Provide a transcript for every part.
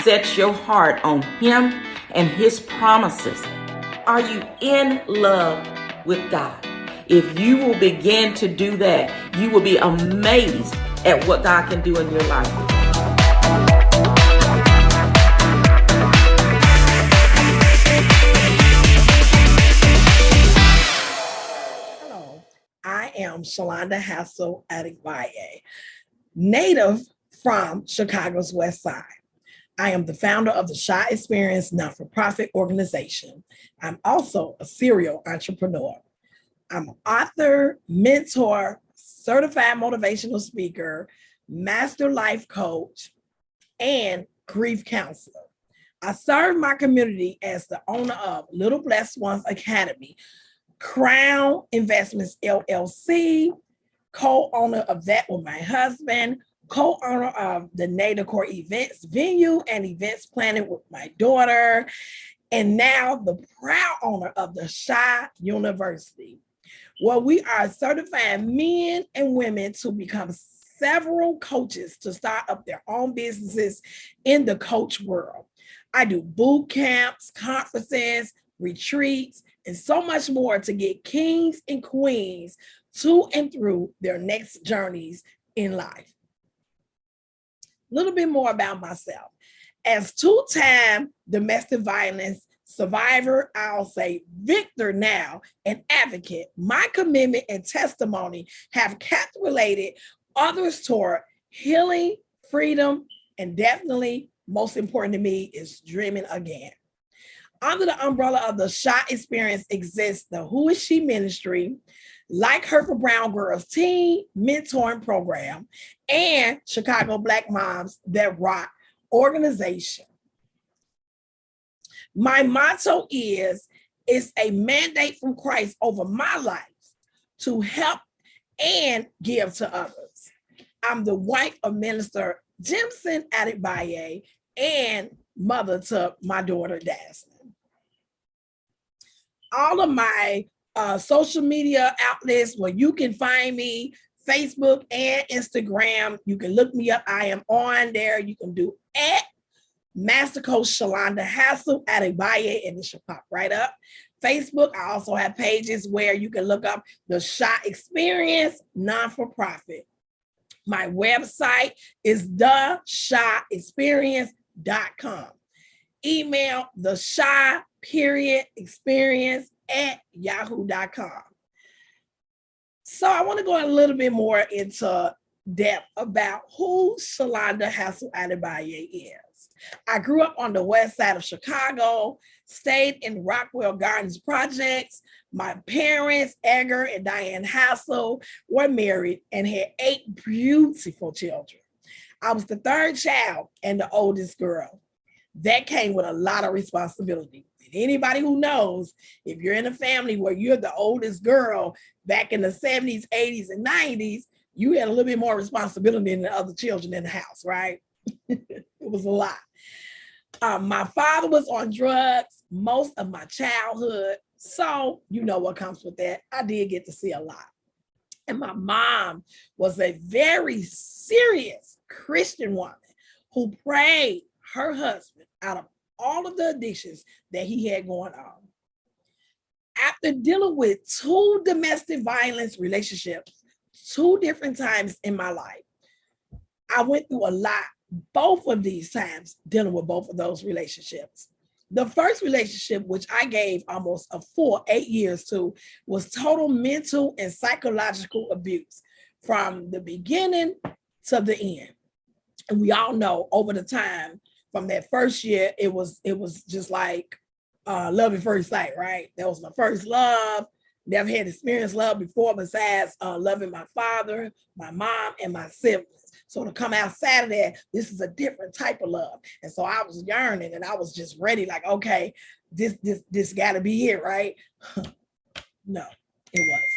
set your heart on Him and His promises? Are you in love with God? If you will begin to do that, you will be amazed at what God can do in your life. Hello, I am Shelonda Hassell-Adegbaye, native from Chicago's West Side. I am the founder of the SHA Experience not-for-profit organization. I'm also a serial entrepreneur. I'm an author, mentor, certified motivational speaker, master life coach, and grief counselor. I serve my community as the owner of Little Blessed Ones Academy, Crown Investments LLC, co-owner of that with my husband, co-owner of the Décor events venue and events planning with my daughter, and now the proud owner of the SHA University, where we are certifying men and women to become several coaches to start up their own businesses in the coach world. I do boot camps, conferences, retreats, and so much more to get kings and queens to and through their next journeys in life. A little bit more about myself. As two-time domestic violence survivor, I'll say victor now, and advocate, my commitment and testimony have captivated others toward healing, freedom, and definitely most important to me is dreaming again. Under the umbrella of the SHA Experience exists the Who Is She Ministry, Like Her for Brown Girls Teen Mentoring Program, and Chicago Black Moms That Rock organization. My motto is, it's a mandate from Christ over my life to help and give to others. I'm the wife of Minister Jimson J and mother to my daughter, Dasmine. All of my social media outlets where you can find me, Facebook and Instagram, you can look me up. I am on there. You can do at Master Coach Shelonda Hassell-Adegbaye, and it should pop right up. Facebook, I also have pages where you can look up the SHA Experience non-for-profit. My website is theshaexperience.com. Email the SHA.experience@yahoo.com. So I want to go a little bit more into depth about who Shelonda Hassell-Adegbaye is. I grew up on the west side of Chicago, stayed in Rockwell Gardens projects. My parents, Edgar and Diane Hassell, were married and had 8 beautiful children. I was the third child and the oldest girl. That came with a lot of responsibility. And anybody who knows, if you're in a family where you're the oldest girl back in the 70s, 80s, and 90s, you had a little bit more responsibility than the other children in the house, right? It was a lot. My father was on drugs most of my childhood. So you know what comes with that. I did get to see a lot. And my mom was a very serious Christian woman who prayed her husband out of all of the addictions that he had going on. After dealing with 2 domestic violence relationships, 2 different times in my life, I went through a lot, both of these times, dealing with both of those relationships. The first relationship, which I gave almost a full 8 years to, was total mental and psychological abuse from the beginning to the end. And we all know over the time, from that first year, it was just like love at first sight, right? That was my first love. Never had experienced love before besides loving my father, my mom, and my siblings. So to come outside of that, this is a different type of love. And so I was yearning and I was just ready, like, okay, this gotta be it, right? No, it wasn't.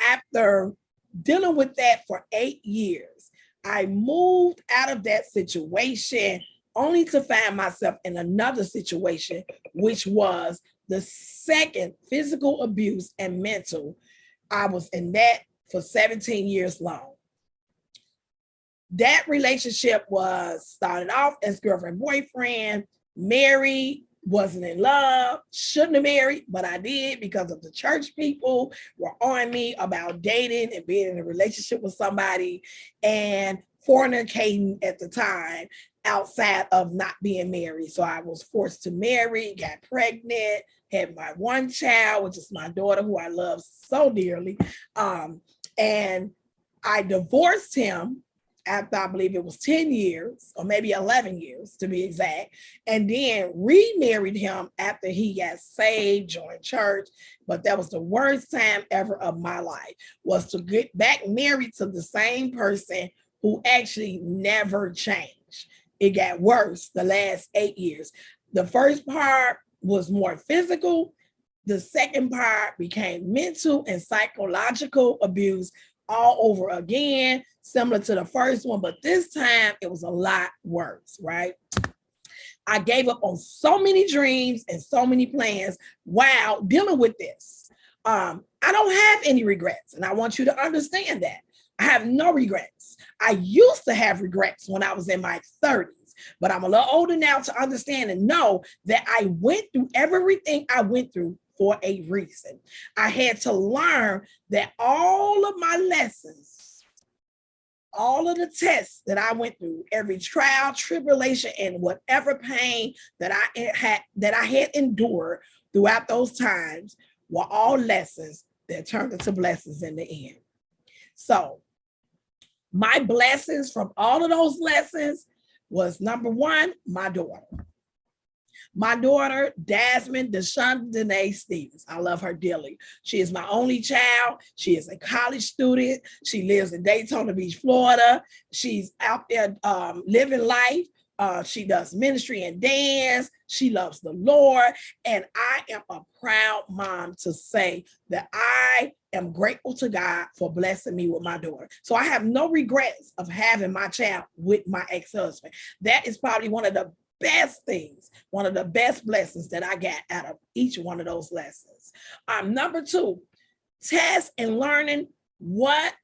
After dealing with that for 8 years, I moved out of that situation only to find myself in another situation, which was the second physical abuse and mental. I was in that for 17 years long. That relationship was started off as girlfriend, boyfriend, married, wasn't in love, shouldn't have married, but I did because of the church people were on me about dating and being in a relationship with somebody and fornicating at the time outside of not being married. So I was forced to marry, got pregnant, had my one child, which is my daughter, who I love so dearly. And I divorced him after, I believe it was 10 years or maybe 11 years to be exact, and then remarried him after he got saved, joined church. But that was the worst time ever of my life, was to get back married to the same person who actually never changed. It got worse the last 8 years. The first part was more physical. The second part became mental and psychological abuse all over again, similar to the first one, but this time it was a lot worse, right? I gave up on so many dreams and so many plans while dealing with this. I don't have any regrets, and I want you to understand that. I have no regrets. I used to have regrets when I was in my 30s, but I'm a little older now to understand and know that I went through everything I went through for a reason. I had to learn that all of my lessons, all of the tests that I went through, every trial, tribulation, and whatever pain that I had endured throughout those times were all lessons that turned into blessings in the end. So my blessings from all of those lessons was, number one, my daughter. My daughter, Dasmine Shelonda Stevens. I love her dearly. She is my only child. She is a college student. She lives in Daytona Beach, Florida. She's out there living life. She does ministry and dance. She loves the Lord. And I am a proud mom to say that I am grateful to God for blessing me with my daughter. So I have no regrets of having my child with my ex-husband. That is probably one of the best things, one of the best blessings that I got out of each one of those lessons. Number two, test and learning what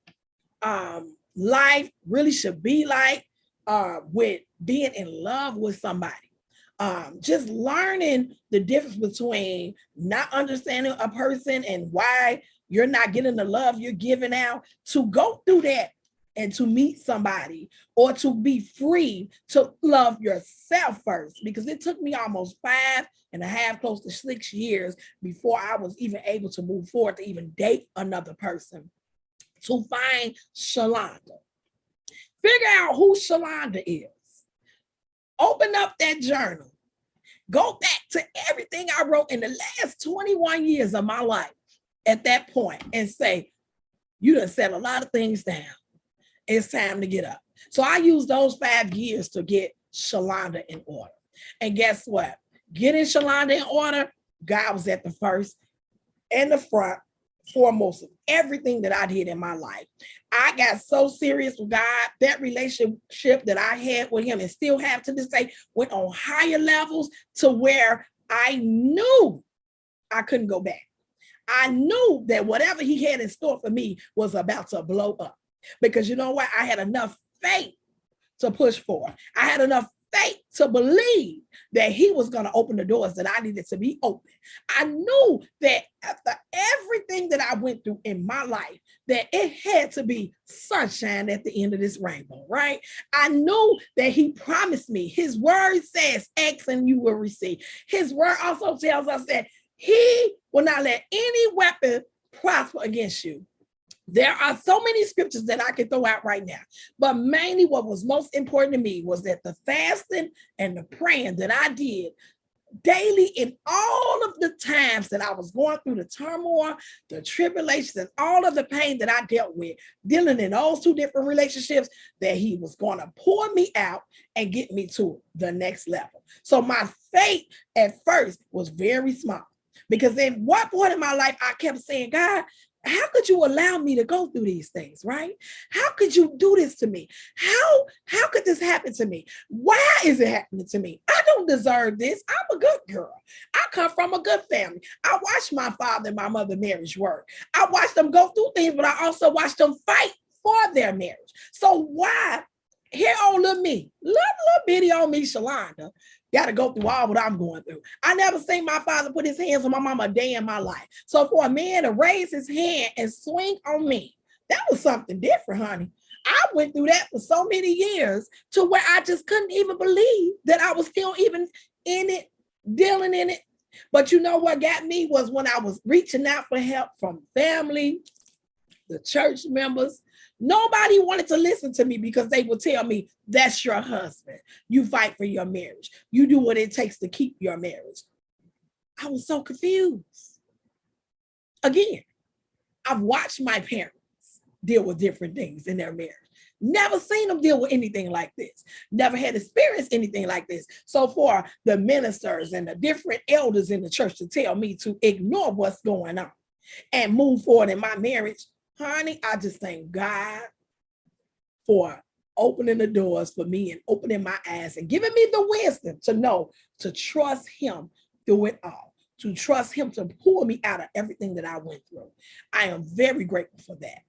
life really should be like with being in love with somebody. Just learning the difference between not understanding a person and why you're not getting the love you're giving out, to go through that and to meet somebody, or to be free to love yourself first, because it took me almost 5.5, close to 6 years before I was even able to move forward to even date another person, to find Shelonda. Figure out who Shelonda is. Open up that journal. Go back to everything I wrote in the last 21 years of my life at that point and say, you done said a lot of things down. It's time to get up. So I used those 5 years to get Shelonda in order. And guess what? Getting Shelonda in order, God was at the first and the front, foremost of everything that I did in my life. I got so serious with God. That relationship that I had with him and still have to this day went on higher levels to where I knew I couldn't go back. I knew that whatever he had in store for me was about to blow up. Because you know what? I had enough faith to push for. I had enough faith to believe that he was going to open the doors that I needed to be open. I knew that after everything that I went through in my life, that it had to be sunshine at the end of this rainbow, right? I knew that he promised me. His word says, ask and you will receive. His word also tells us that he will not let any weapon prosper against you. There are so many scriptures that I can throw out right now, but mainly what was most important to me was that the fasting and the praying that I did daily in all of the times that I was going through the turmoil, the tribulations, and all of the pain that I dealt with, dealing in those 2 different relationships, that he was going to pour me out and get me to the next level. So my faith at first was very small, because at one point in my life, I kept saying, God, how could you allow me to go through these things, right? How could you do this to me? How could this happen to me? Why is it happening to me? I don't deserve this. I'm a good girl. I come from a good family. I watched my father and my mother marriage work. I watched them go through things, but I also watched them fight for their marriage. So why here on little me, little bitty on me, Shelonda, got to go through all what I'm going through. I never seen my father put his hands on my mama a day in my life. So for a man to raise his hand and swing on me, that was something different, honey. I went through that for so many years to where I just couldn't even believe that I was still even in it, dealing in it. But you know what got me was when I was reaching out for help from family, the church members. Nobody wanted to listen to me because they would tell me, that's your husband. You fight for your marriage. You do what it takes to keep your marriage. I was so confused. Again, I've watched my parents deal with different things in their marriage. Never seen them deal with anything like this. Never had experienced anything like this. So for the ministers and the different elders in the church to tell me to ignore what's going on and move forward in my marriage, honey, I just thank God for opening the doors for me and opening my eyes and giving me the wisdom to know to trust him through it all, to trust him to pull me out of everything that I went through. I am very grateful for that.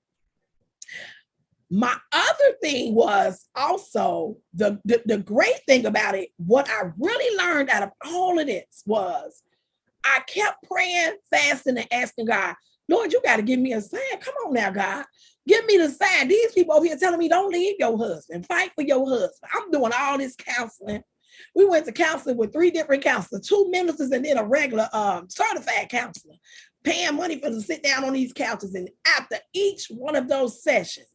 My other thing was also the great thing about it, what I really learned out of all of this was I kept praying, fasting, and asking God, Lord, you got to give me a sign. Come on now, God. Give me the sign. These people over here telling me don't leave your husband. Fight for your husband. I'm doing all this counseling. We went to counseling with 3 different counselors, 2 ministers, and then a regular certified counselor, paying money for them to sit down on these couches. And after each one of those sessions,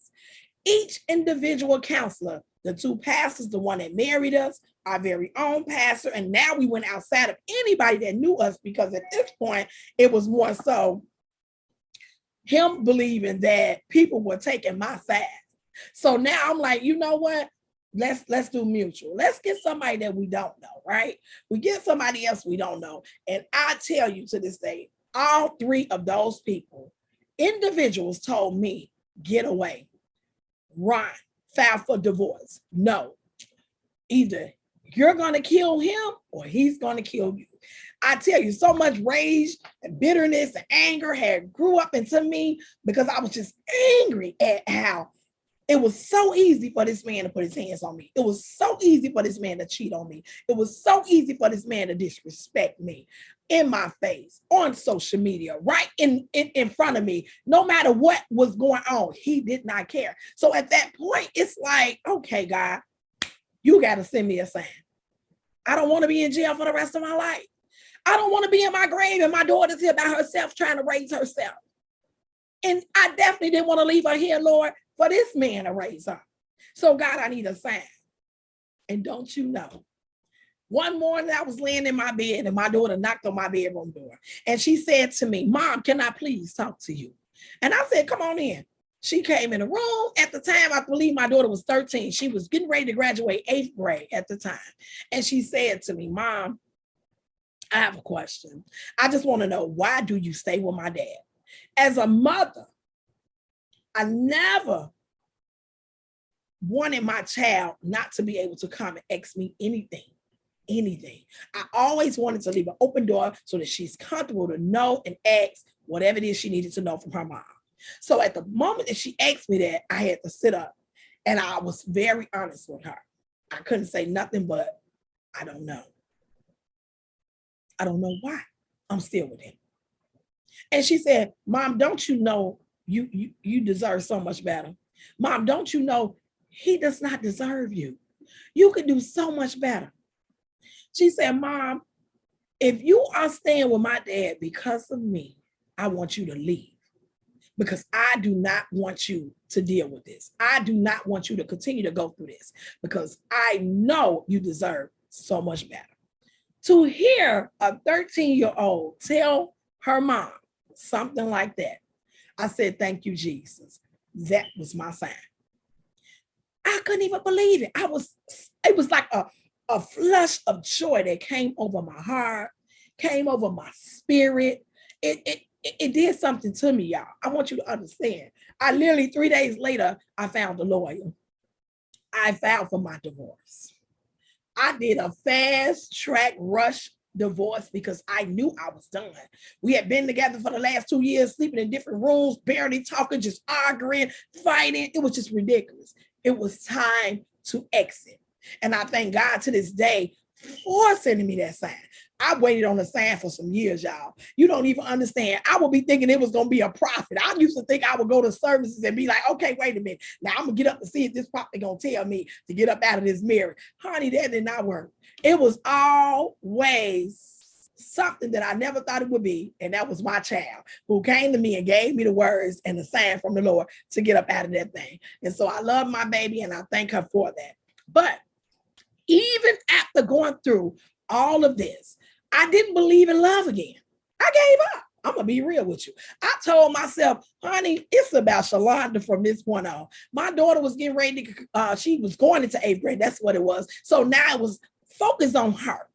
each individual counselor, the 2 pastors, the one that married us, our very own pastor, and now we went outside of anybody that knew us because at this point, it was more so him believing that people were taking my side. So now I'm like, you know what? Let's do mutual. Let's get somebody that we don't know, right? We get somebody else we don't know. And I tell you to this day, all 3 of those people, individuals told me, get away, run, file for divorce. No, either you're going to kill him or he's going to kill you. I tell you, so much rage and bitterness and anger had grew up into me because I was just angry at how it was so easy for this man to put his hands on me. It was so easy for this man to cheat on me. It was so easy for this man to disrespect me in my face, on social media, right in front of me. No matter what was going on, he did not care. So at that point, it's like, okay, God, you got to send me a sign. I don't want to be in jail for the rest of my life. I don't want to be in my grave and my daughter's here by herself trying to raise herself. And I definitely didn't want to leave her here, Lord, for this man to raise her. So God, I need a sign. And don't you know, one morning I was laying in my bed and my daughter knocked on my bedroom door. And she said to me, Mom, can I please talk to you? And I said, come on in. She came in the room. At the time, I believe my daughter was 13. She was getting ready to graduate 8th grade at the time. And she said to me, Mom, I have a question. I just want to know, why do you stay with my dad? As a mother, I never wanted my child not to be able to come and ask me anything. I always wanted to leave an open door so that she's comfortable to know and ask whatever it is she needed to know from her mom. So at the moment that she asked me that, I had to sit up and I was very honest with her. I couldn't say nothing but, I don't know. I don't know why I'm still with him. And she said, Mom, don't you know you deserve so much better? Mom, don't you know he does not deserve you? You could do so much better. She said, Mom, if you are staying with my dad because of me, I want you to leave because I do not want you to deal with this. I do not want you to continue to go through this because I know you deserve so much better. To hear a 13-year-old tell her mom something like that, I said, thank you, Jesus. That was my sign. I couldn't even believe it. It was like a flush of joy that came over my heart, came over my spirit. It did something to me, y'all. I want you to understand. I literally 3 days later, I found a lawyer. I filed for my divorce. I did a fast track rush divorce because I knew I was done. We had been together for the last 2 years, sleeping in different rooms, barely talking, just arguing, fighting. It was just ridiculous. It was time to exit. And I thank God to this day for sending me that sign. I waited on the sign for some years, y'all. You don't even understand. I would be thinking it was going to be a prophet. I used to think I would go to services and be like, okay, wait a minute. Now I'm going to get up and see if this prophet going to tell me to get up out of this mirror. Honey, that did not work. It was always something that I never thought it would be. And that was my child who came to me and gave me the words and the sign from the Lord to get up out of that thing. And so I love my baby and I thank her for that. But even after going through all of this, I didn't believe in love again. I gave up. I'm going to be real with you. I told myself, honey, it's about Shelonda from this point on. My daughter was getting ready to, she was going into 8th grade. That's what it was. So now it was focus on her.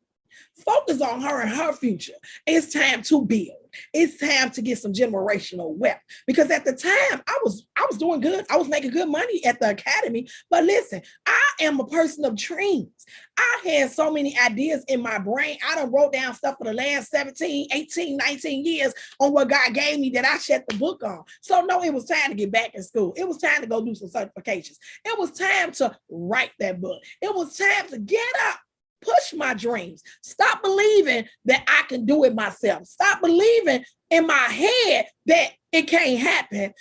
Focus on her and her future. It's time to build. It's time to get some generational wealth. Because at the time, I was doing good. I was making good money at the academy. But listen, I am a person of dreams. I had so many ideas in my brain. I done wrote down stuff for the last 17, 18, 19 years on what God gave me that I shut the book on. So no, it was time to get back in school. It was time to go do some certifications. It was time to write that book. It was time to get up. Push my dreams. Stop believing that I can do it myself. Stop believing in my head that it can't happen.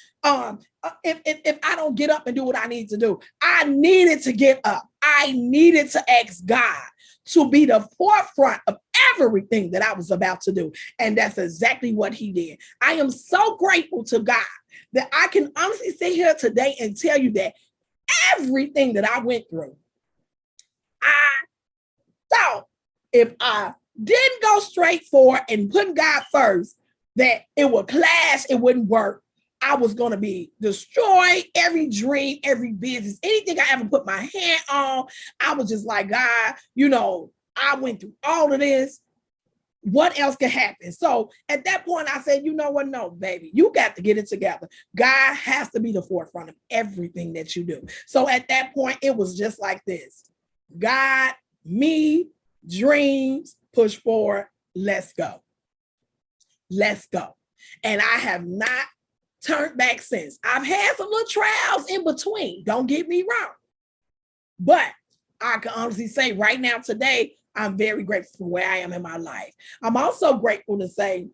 If I don't get up and do what I need to do, I needed to get up. I needed to ask God to be the forefront of everything that I was about to do. And that's exactly what he did. I am so grateful to God that I can honestly sit here today and tell you that everything that I went through, so if I didn't go straight for it and put God first, that it would clash, it wouldn't work. I was going to be destroyed, every dream, every business, anything I ever put my hand on. I was just like, God, I went through all of this. What else could happen? So at that point, I said, you know what? No, baby, you got to get it together. God has to be the forefront of everything that you do. So at that point, it was just like this. God, me, dreams, push forward, let's go. Let's go. And I have not turned back since. I've had some little trials in between, don't get me wrong. But I can honestly say right now, today, I'm very grateful for where I am in my life. I'm also grateful to say,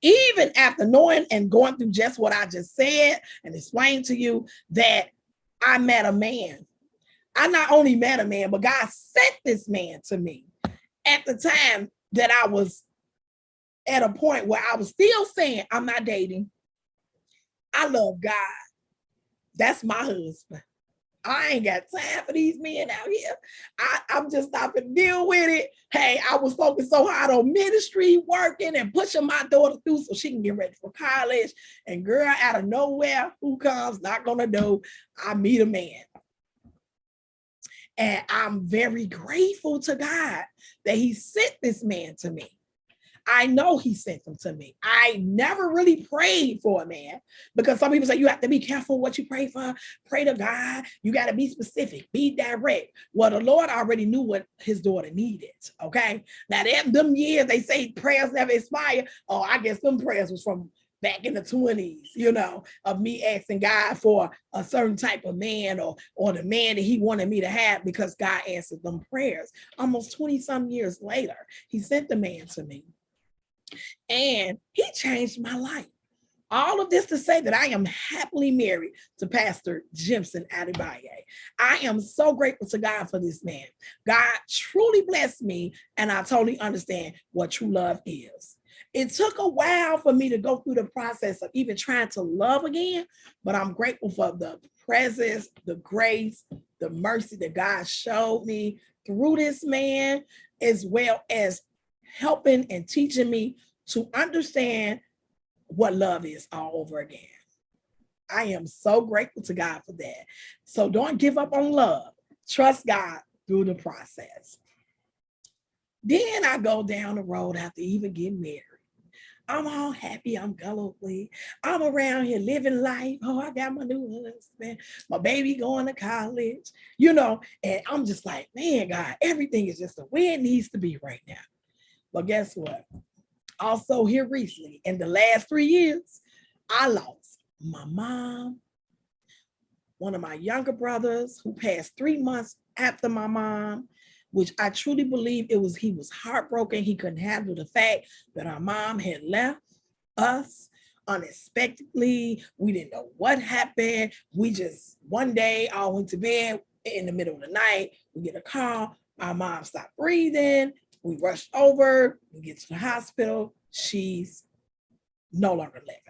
even after knowing and going through just what I just said and explained to you, that I met a man. I not only met a man, but God sent this man to me at the time that I was at a point where I was still saying, I'm not dating. I love God. That's my husband. I ain't got time for these men out here. I'm just not gonna deal with it. Hey, I was focused so hard on ministry, working and pushing my daughter through so she can get ready for college. And girl, out of nowhere, who comes, not gonna do, I meet a man. And I'm very grateful to God that he sent this man to me. I know he sent them to me. I never really prayed for a man because some people say you have to be careful what you pray for. Pray to God. You got to be specific, be direct. Well, the Lord already knew what his daughter needed. Okay. Now, them years they say prayers never expire. Oh, I guess them prayers was from back in the 20s, of me asking God for a certain type of man or the man that he wanted me to have because God answered them prayers. Almost 20 some years later, he sent the man to me. And he changed my life. All of this to say that I am happily married to Pastor Jimson Adegbaye. I am so grateful to God for this man. God truly blessed me, and I totally understand what true love is. It took a while for me to go through the process of even trying to love again, but I'm grateful for the presence, the grace, the mercy that God showed me through this man, as well as helping and teaching me to understand what love is all over again. I am so grateful to God for that. So don't give up on love. Trust God through the process. Then I go down the road after even getting married. I'm all happy. I'm gallantly. I'm around here living life. Oh, I got my new husband. My baby going to college, and I'm just like, man, God, everything is just the way it needs to be right now. But guess what? Also here recently, in the last 3 years, I lost my mom, one of my younger brothers who passed 3 months after my mom, which I truly believe he was heartbroken. He couldn't handle the fact that our mom had left us unexpectedly. We didn't know what happened. We just, one day, all went to bed in the middle of the night. We get a call. Our mom stopped breathing. We rushed over. We get to the hospital. She's no longer living.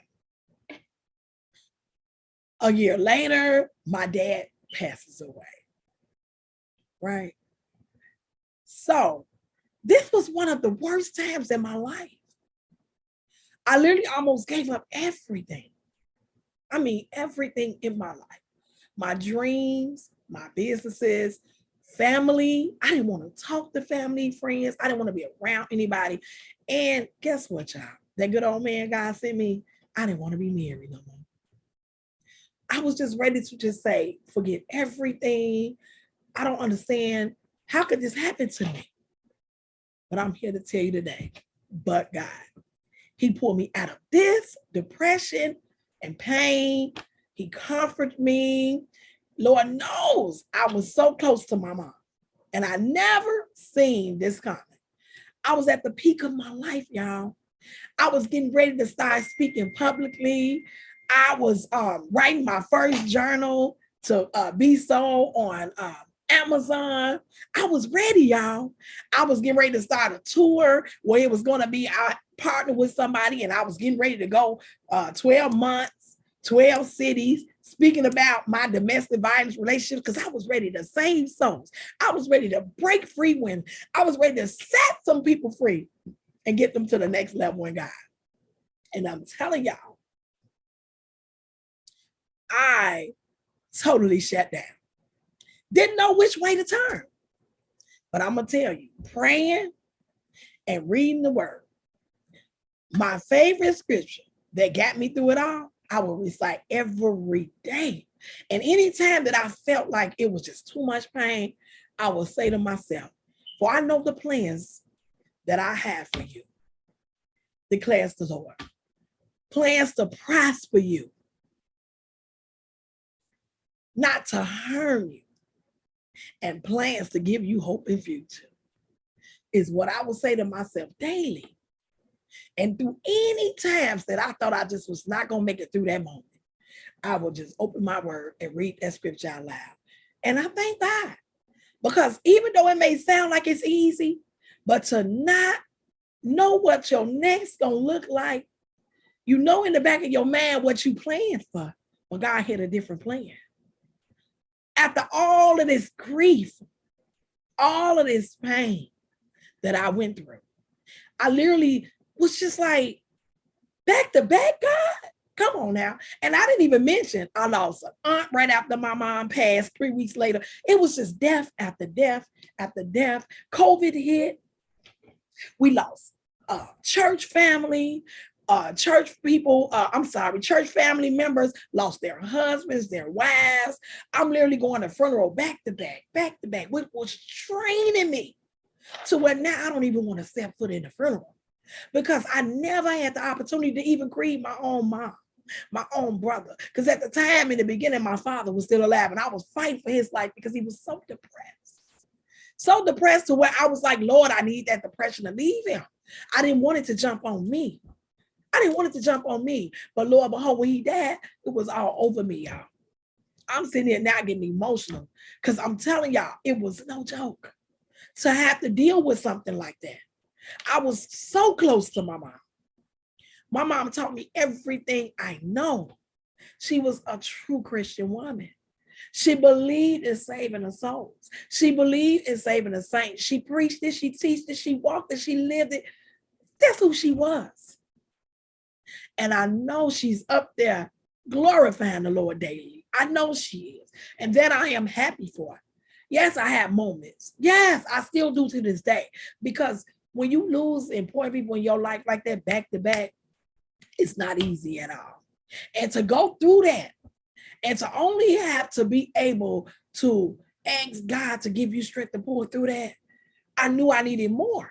A year later, my dad passes away. Right? So this was one of the worst times in my life. I literally almost gave up everything. I mean, everything in my life. My dreams, my businesses, family. I didn't want to talk to family, friends. I didn't want to be around anybody. And guess what, y'all? That good old man God sent me, I didn't want to be married no more. I was just ready to just say, forget everything. I don't understand. How could this happen to me? But I'm here to tell you today, but God, he pulled me out of this depression and pain. He comforted me. Lord knows I was so close to my mom, and I never seen this coming. I was at the peak of my life, y'all. I was getting ready to start speaking publicly. I was writing my first journal to be sold on Amazon. I was ready, y'all. I was getting ready to start a tour where it was going to be I partnered with somebody, and I was getting ready to go 12 months, 12 cities, speaking about my domestic violence relationship, because I was ready to save souls. I was ready to break free women. I was ready to set some people free and get them to the next level in God. And I'm telling y'all, I totally shut down. Didn't know which way to turn. But I'm going to tell you, praying and reading the word. My favorite scripture that got me through it all, I will recite every day. And anytime that I felt like it was just too much pain, I will say to myself, for I know the plans that I have for you, declares the Lord. Plans to prosper you, not to harm you, and plans to give you hope and future, is what I will say to myself daily. And through any times that I thought I just was not going to make it through that moment, I will just open my word and read that scripture out loud. And I thank God, because even though it may sound like it's easy, but to not know what your next going to look like, you know in the back of your mind what you planned for, but God had a different plan. After all of this grief, all of this pain that I went through, I literally was just like, back to back, God, come on now. And I didn't even mention I lost an aunt right after my mom passed 3 weeks later. It was just death after death after death. COVID hit. We lost church family. Church family members lost their husbands, their wives. I'm literally going to funeral back to back, which was training me to where now I don't even want to step foot in the funeral, because I never had the opportunity to even grieve my own mom, my own brother. Because at the time in the beginning, my father was still alive, and I was fighting for his life because he was so depressed to where I was like, Lord, I need that depression to leave him. I didn't want it to jump on me. But Lord, behold, when he died, it was all over me, y'all. I'm sitting here now getting emotional, because I'm telling y'all, it was no joke to have to deal with something like that. I was so close to my mom. My mom taught me everything I know. She was a true Christian woman. She believed in saving the souls. She believed in saving the saints. She preached it, she teached it, she walked it, she lived it. That's who she was. And I know she's up there glorifying the Lord daily. I know she is. And that I am happy for. Yes, I have moments. Yes, I still do to this day. Because when you lose important people in your life like that back to back, it's not easy at all. And to go through that, and to only have to be able to ask God to give you strength to pull through that, I knew I needed more.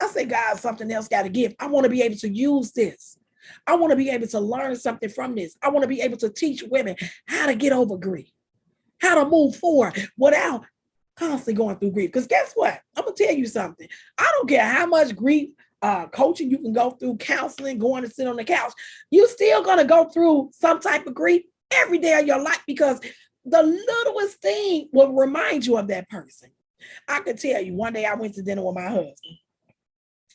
I said, God, something else got to give. I want to be able to use this. I want to be able to learn something from this. I want to be able to teach women how to get over grief. how to move forward without constantly going through grief. Because guess what? I'm going to tell you something. I don't care how much grief coaching you can go through, counseling, going to sit on the couch. You're still going to go through some type of grief every day of your life because the littlest thing will remind you of that person. I could tell you, one day I went to dinner with my husband.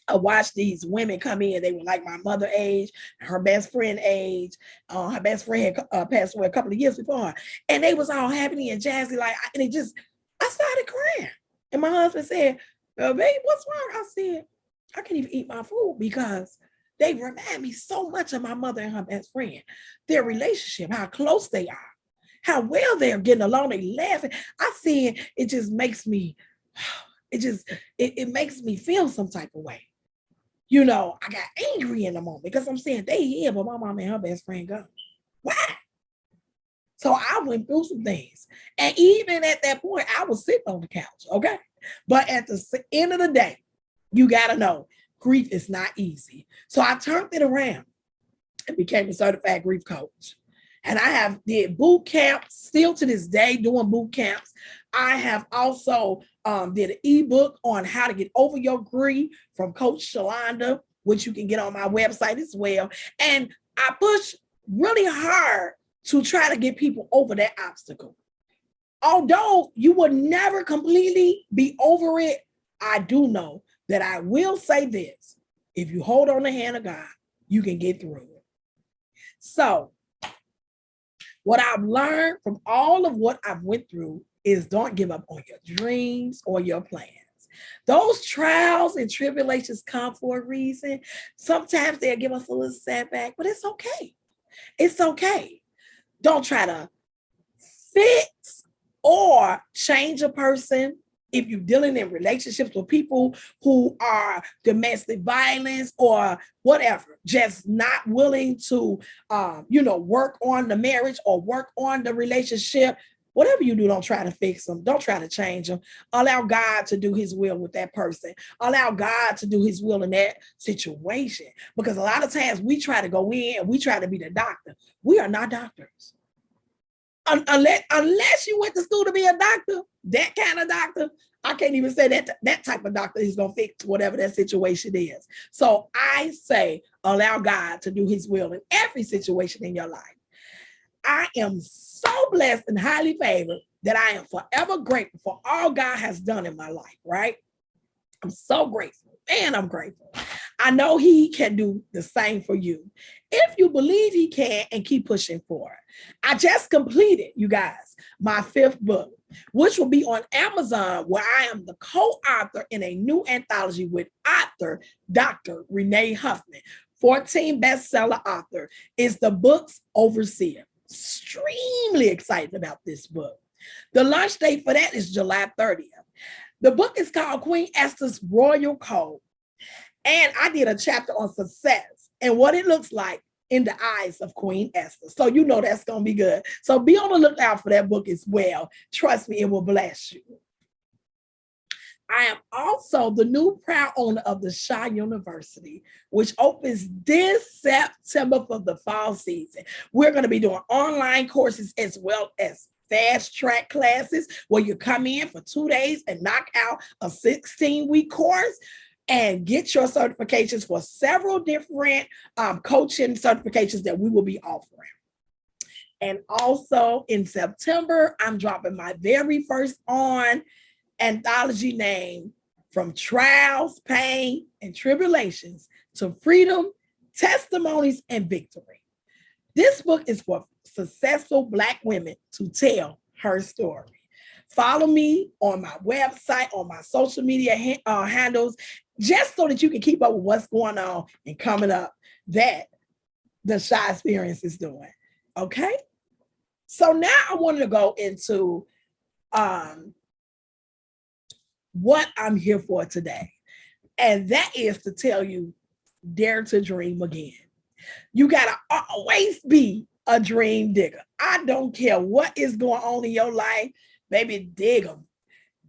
I watched these women come in. They were like my mother age, her best friend age. Her best friend had passed away a couple of years before her. And they was all happy and jazzy. I started crying. And my husband said, well, babe, what's wrong? I said, I can't even eat my food because they remind me so much of my mother and her best friend. Their relationship, how close they are, how well they're getting along, they laughing. I said, it just makes me, it makes me feel some type of way. You know, I got angry in the moment because I'm saying they here, but my mom and her best friend gone. Why? So I went through some things. And even at that point, I was sitting on the couch, okay? But at the end of the day, you got to know, grief is not easy. So I turned it around and became a certified grief coach. And I have did boot camps, still to this day doing boot camps. I have also did an ebook on how to get over your grief from Coach Shelonda, which you can get on my website as well. And I push really hard to try to get people over that obstacle. Although you will never completely be over it, I do know that I will say this. If you hold on the hand of God, you can get through it. So what I've learned from all of what I've went through is don't give up on your dreams or your plans. Those trials and tribulations come for a reason. Sometimes they'll give us a little setback, but it's okay. It's okay. Don't try to fix or change a person. If you're dealing in relationships with people who are domestic violence or whatever, just not willing to, work on the marriage or work on the relationship, whatever you do, don't try to fix them. Don't try to change them. Allow God to do his will with that person. Allow God to do his will in that situation. Because a lot of times we try to go in and we try to be the doctor. We are not doctors. Unless you went to school to be a doctor, that kind of doctor, I can't even say that type of doctor is going to fix whatever that situation is. So I say, allow God to do his will in every situation in your life. I am so blessed and highly favored that I am forever grateful for all God has done in my life, right? I'm so grateful, and I'm grateful. I know he can do the same for you. If you believe he can and keep pushing forward. I just completed, you guys, my 5th book, which will be on Amazon, where I am the co-author in a new anthology with author Dr. Renee Huffman, 14 bestseller author, is the book's overseer. Extremely excited about this book. The launch date for that is July 30th. The book is called Queen Esther's Royal Code. And I did a chapter on success and what it looks like in the eyes of Queen Esther. So you know that's going to be good. So be on the lookout for that book as well. Trust me, it will bless you. I am also the new proud owner of the SHA University, which opens this September for the fall season. We're going to be doing online courses as well as fast track classes where you come in for 2 days and knock out a 16-week course and get your certifications for several different coaching certifications that we will be offering. And also in September, I'm dropping my very first anthology name, From Trials, Pain, and Tribulations to Freedom, Testimonies, and Victory. This book is for successful Black women to tell her story. Follow me on my website, on my social media handles, just so that you can keep up with what's going on and coming up that the SHA Experience is doing. Okay? So now I wanted to go into what I'm here for today. And that is to tell you, dare to dream again. You got to always be a dream digger. I don't care what is going on in your life. Baby, dig them.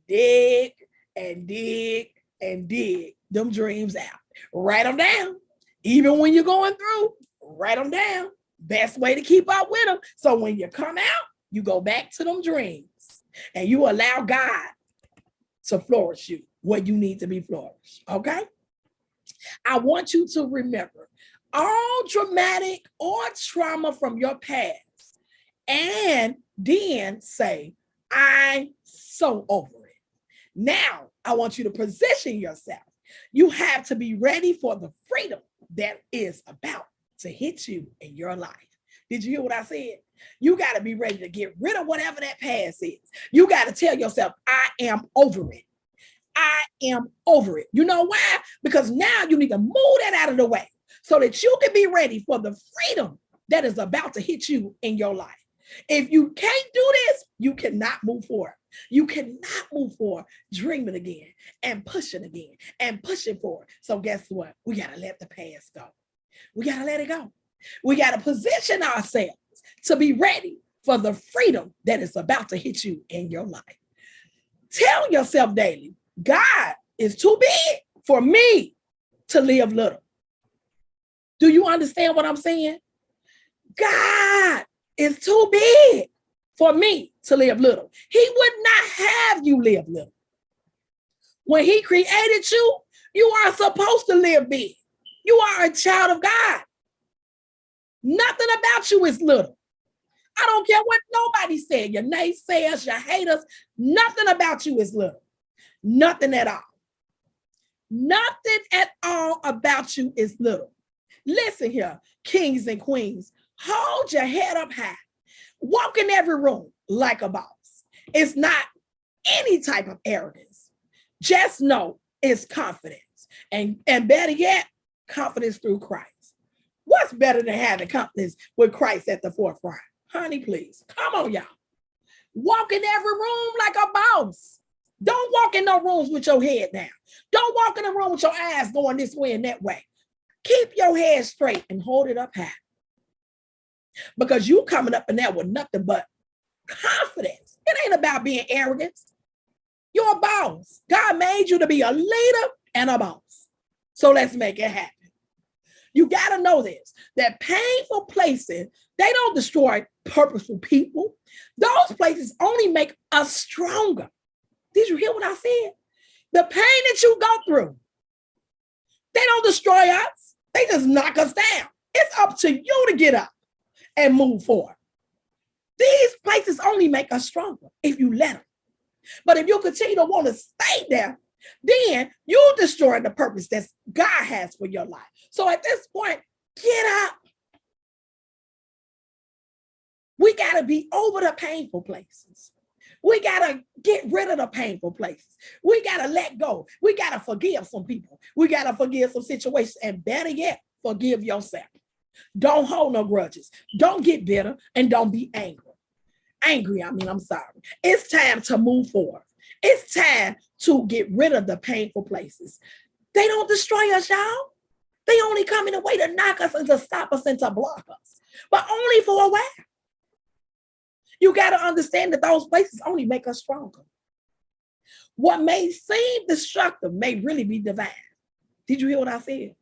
Dig and dig and dig them dreams out. Write them down. Even when you're going through, write them down. Best way to keep up with them. So when you come out, you go back to them dreams and you allow God to flourish you where you need to be flourished. Okay? I want you to remember all traumatic or trauma from your past, and then say, I'm so over it. Now, I want you to position yourself. You have to be ready for the freedom that is about to hit you in your life. Did you hear what I said? You got to be ready to get rid of whatever that past is. You got to tell yourself, I am over it. I am over it. You know why? Because now you need to move that out of the way so that you can be ready for the freedom that is about to hit you in your life. If you can't do this, you cannot move forward. You cannot move forward dreaming again and pushing again and pushing forward. So guess what? We got to let the past go. We got to let it go. We got to position ourselves to be ready for the freedom that is about to hit you in your life. Tell yourself daily, God is too big for me to live little. Do you understand what I'm saying? God is too big for me to live little. He would not have you live little. When he created you, you are supposed to live big. You are a child of God. Nothing about you is little. I don't care what nobody said, your naysayers, your haters, nothing about you is little. Nothing at all. Nothing at all about you is little. Listen here, kings and queens, hold your head up high. Walk in every room like a boss. It's not any type of arrogance. Just know it's confidence. And better yet, confidence through Christ. What's better than having confidence with Christ at the forefront? Honey, please. Come on, y'all. Walk in every room like a boss. Don't walk in no rooms with your head down. Don't walk in a room with your eyes going this way and that way. Keep your head straight and hold it up high. Because you coming up in there with nothing but confidence. It ain't about being arrogant. You're a boss. God made you to be a leader and a boss. So let's make it happen. You got to know this, that painful places, they don't destroy purposeful people. Those places only make us stronger. Did you hear what I said? The pain that you go through, they don't destroy us. They just knock us down. It's up to you to get up and move forward. These places only make us stronger if you let them. But if you continue to want to stay there, then you destroy the purpose that God has for your life. So at this point, get up. We got to be over the painful places. We got to get rid of the painful places. We got to let go. We got to forgive some people. We got to forgive some situations. And better yet, forgive yourself. Don't hold no grudges. Don't get bitter and don't be angry. I'm sorry. It's time to move forward. It's time to get rid of the painful places. They don't destroy us, y'all. They only come in a way to knock us and to stop us and to block us, but only for a while. You got to understand that those places only make us stronger. What may seem destructive may really be divine. Did you hear what I said?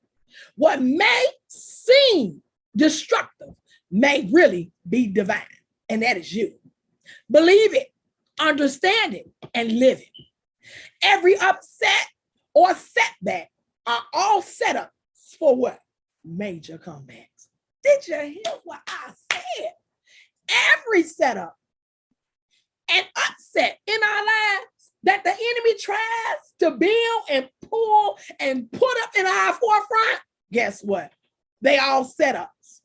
What may seem destructive may really be divine, and that is you. Believe it, understand it, and live it. Every upset or setback are all setups for what? Major comebacks. Did you hear what I said? Every setup and upset in our lives that the enemy tries to build and pull and put up in our forefront, guess what? They all setups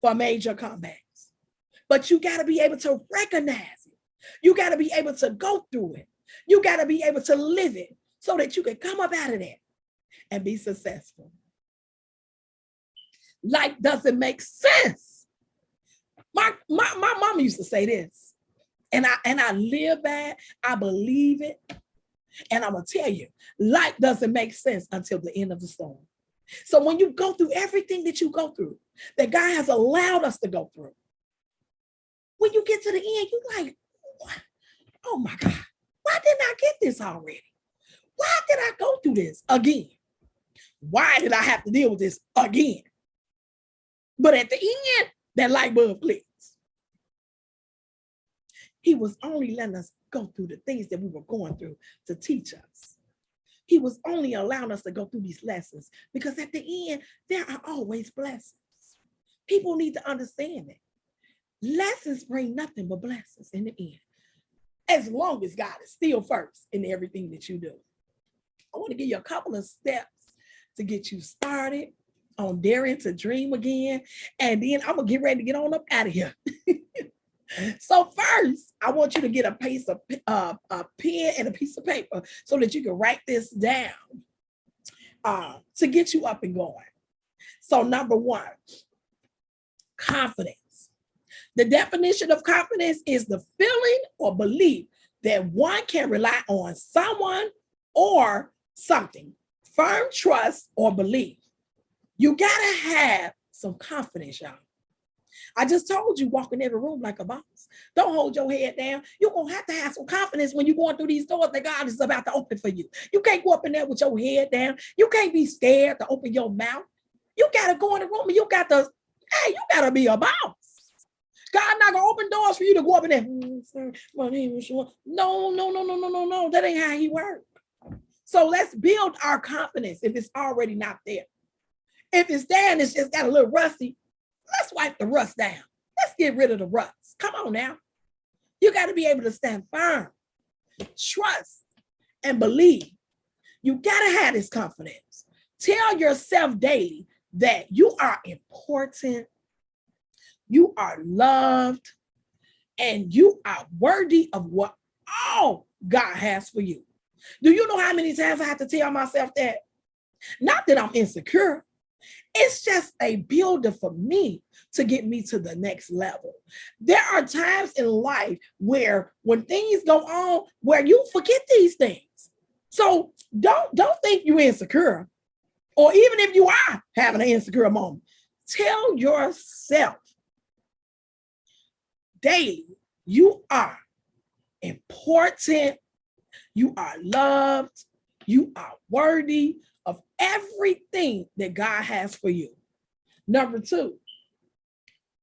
for major comebacks. But you got to be able to recognize it. You got to be able to go through it. You got to be able to live it so that you can come up out of that and be successful. Life doesn't make sense. My mom used to say this, and I live by it. I believe it. And I'm going to tell you, life doesn't make sense until the end of the storm. So when you go through everything that you go through, that God has allowed us to go through, when you get to the end, you're like, what? Oh my God, why didn't I get this already? Why did I go through this again? Why did I have to deal with this again? But at the end, that light bulb clicks. He was only letting us go through the things that we were going through to teach us. He was only allowing us to go through these lessons because at the end, there are always blessings. People need to understand that. Lessons bring nothing but blessings in the end, as long as God is still first in everything that you do. I want to give you a couple of steps to get you started on daring to dream again. And then I'm going to get ready to get on up out of here. So first, I want you to get a piece of a pen and a piece of paper so that you can write this down to get you up and going. So number one, confidence. The definition of confidence is the feeling or belief that one can rely on someone or something, firm trust or belief. You gotta have some confidence, y'all. I just told you, walk in every room like a boss. Don't hold your head down. You're going to have some confidence when you're going through these doors that God is about to open for you. You can't go up in there with your head down. You can't be scared to open your mouth. You got to go in the room and you got to be a boss. God not going to open doors for you to go up in there. My name is Shelonda. No. That ain't how he works. So let's build our confidence if it's already not there. If it's there and it's just got a little rusty, let's wipe the rust down. Let's get rid of the rust. Come on now. You got to be able to stand firm, trust, and believe. You got to have this confidence. Tell yourself daily that you are important, you are loved, and you are worthy of what all God has for you. Do you know how many times I have to tell myself that? Not that I'm insecure. It's just a builder for me to get me to the next level. There are times in life where when things go on, where you forget these things. So don't think you're insecure, or even if you are having an insecure moment, tell yourself daily, you are important, you are loved, you are worthy of everything that God has for you. Number two,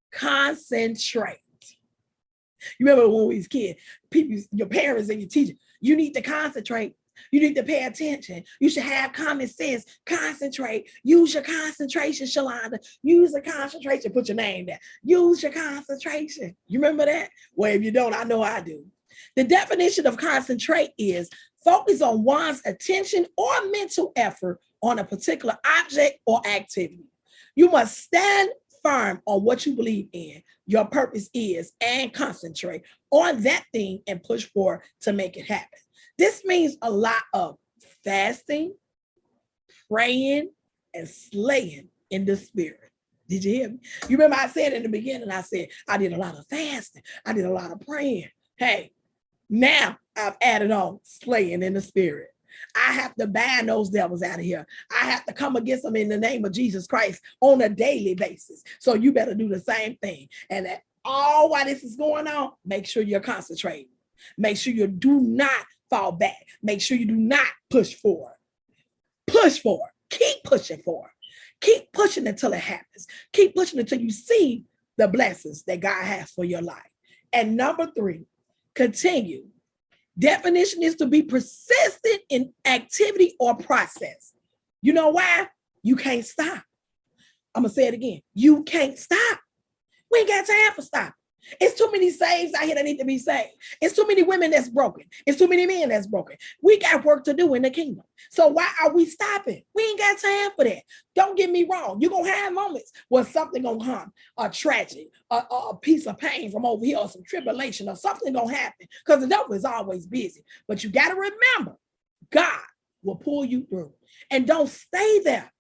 concentrate. You remember when we was kids, people, your parents and your teachers, you need to concentrate. You need to pay attention. You should have common sense. Concentrate. Use your concentration, Shelonda. Use the concentration. Put your name there. Use your concentration. You remember that? Well, if you don't, I know I do. The definition of concentrate is focus on one's attention or mental effort on a particular object or activity. You must stand firm on what you believe in, your purpose is, and concentrate on that thing and push forward to make it happen. This means a lot of fasting, praying, and slaying in the spirit. Did you hear me? You remember I said in the beginning, I said, I did a lot of fasting. I did a lot of praying. Hey, now I've added on slaying in the spirit. I have to ban those devils out of here. I have to come against them in the name of Jesus Christ on a daily basis. So you better do the same thing. And all while this is going on, make sure you're concentrating. Make sure you do not fall back. Make sure you do not push forward. Push forward. Keep pushing forward. Keep pushing until it happens. Keep pushing until you see the blessings that God has for your life. And number three, continue. Definition is to be persistent in activity or process. You know why? You can't stop. I'm going to say it again. You can't stop. We ain't got time for stop. It's too many saves out here that need to be saved. It's too many women that's broken. It's too many men that's broken. We got work to do in the kingdom. So why are we stopping? We ain't got time for that. Don't get me wrong. You're going to have moments where something going to come, a tragedy, a piece of pain from over here, or some tribulation, or something going to happen, because the devil is always busy. But you got to remember, God will pull you through. And don't stay there.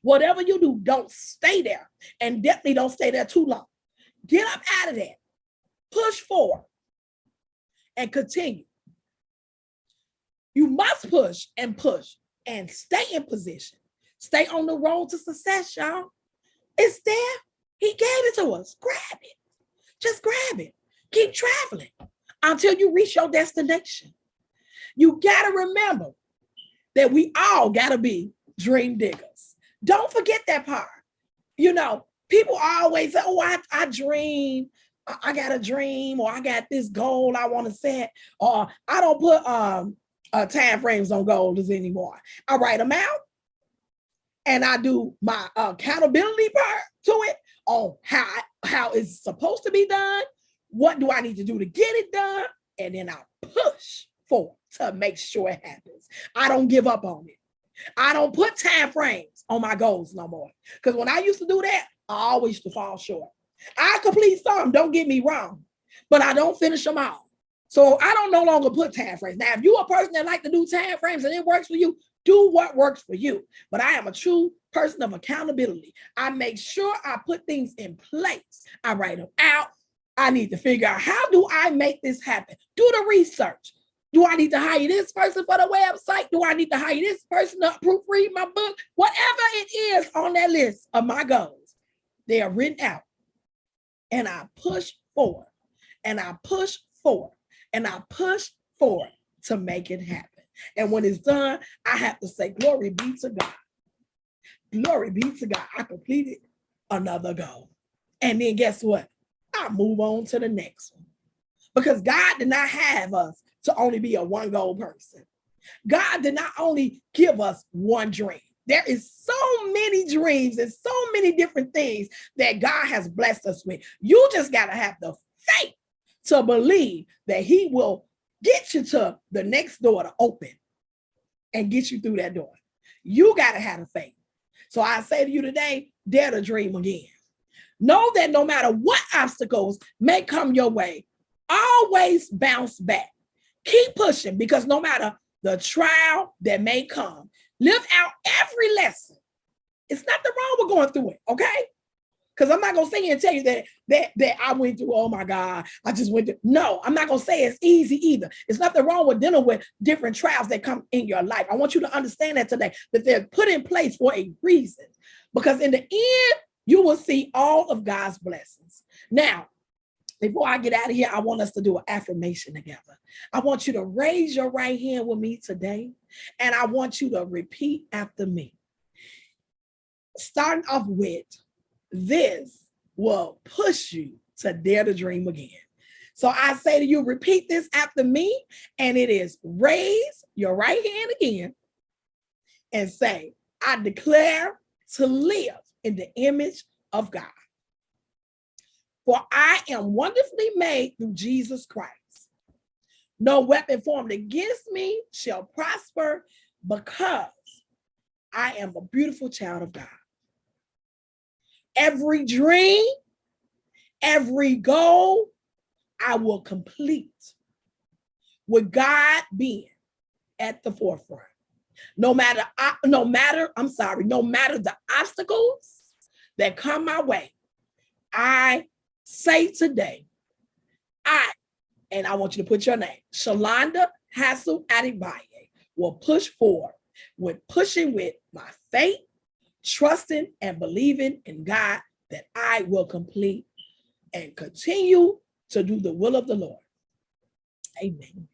Whatever you do, don't stay there. And definitely don't stay there too long. Get up out of that. Push forward and continue. You must push and stay in position. Stay on the road to success, y'all. It's there. He gave it to us. Grab it. Just grab it. Keep traveling until you reach your destination. You got to remember that we all got to be dream diggers. Don't forget that part. You know, people always say, oh, I dream I got a dream, or I got this goal I want to set, or I don't put time frames on goals anymore. I write them out, and I do my accountability part to it on how it's supposed to be done. What do I need to do to get it done? And then I push forward to make sure it happens. I don't give up on it. I don't put time frames on my goals no more. Because when I used to do that, I always used to fall short. I complete some, don't get me wrong, but I don't finish them all. So I don't no longer put time frames. Now, if you're a person that like to do time frames and it works for you, do what works for you. But I am a true person of accountability. I make sure I put things in place. I write them out. I need to figure out, how do I make this happen? Do the research. Do I need to hire this person for the website? Do I need to hire this person to proofread my book? Whatever it is on that list of my goals, they are written out. And I push forward, and I push forward, and I push forward to make it happen. And when it's done, I have to say, glory be to God. Glory be to God. I completed another goal. And then guess what? I move on to the next one. Because God did not have us to only be a one goal person. God did not only give us one dream. There is so many dreams and so many different things that God has blessed us with. You just got to have the faith to believe that he will get you to the next door to open and get you through that door. You got to have the faith. So I say to you today, dare to dream again. Know that no matter what obstacles may come your way, always bounce back. Keep pushing, because no matter the trial that may come, live out every lesson. It's nothing wrong with going through it, okay? Because I'm not going to sit here and tell you that I went through, oh my God, I just went through. No, I'm not going to say it's easy either. It's nothing wrong with dealing with different trials that come in your life. I want you to understand that today, that they're put in place for a reason. Because in the end, you will see all of God's blessings. Now, before I get out of here, I want us to do an affirmation together. I want you to raise your right hand with me today, and I want you to repeat after me. Starting off with, this will push you to dare to dream again. So I say to you, repeat this after me, and it is raise your right hand again and say, I declare to live in the image of God. For I am wonderfully made through Jesus Christ. No weapon formed against me shall prosper, because I am a beautiful child of God. Every dream, every goal, I will complete with God being at the forefront. No matter the obstacles that come my way, I say today, and I want you to put your name, Shelonda Hassell-Adegbaye, will push forward with pushing with my faith, trusting and believing in God that I will complete and continue to do the will of the Lord. Amen.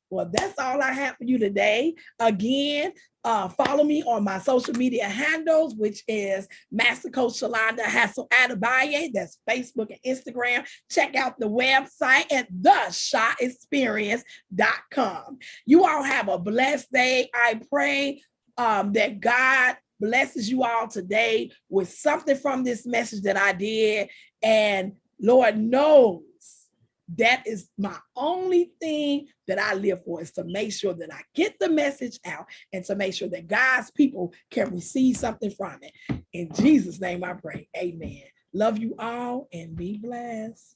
Well, that's all I have for you today. Again, follow me on my social media handles, which is Master Coach Shelonda Hassell-Adegbaye. That's Facebook and Instagram. Check out the website at SHA Experience.com. You all have a blessed day. I pray that God blesses you all today with something from this message that I did. And Lord knows that is my only thing that I live for, is to make sure that I get the message out and to make sure that God's people can receive something from it. In Jesus' name I pray. Amen. Love you all and be blessed.